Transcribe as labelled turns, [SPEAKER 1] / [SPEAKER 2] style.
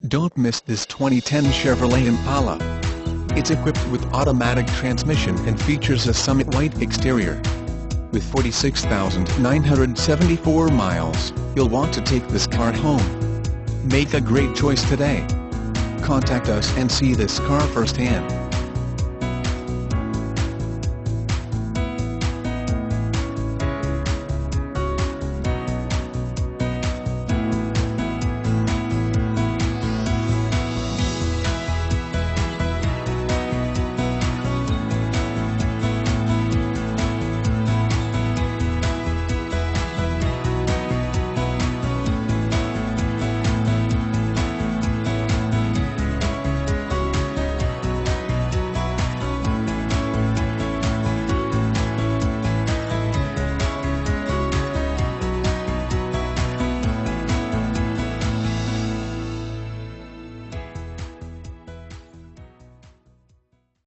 [SPEAKER 1] Don't miss this 2010 Chevrolet Impala. It's equipped with automatic transmission and features a summit white exterior. With 46,974 miles, you'll want to take this car home. Make a great choice today. Contact us and see this car firsthand.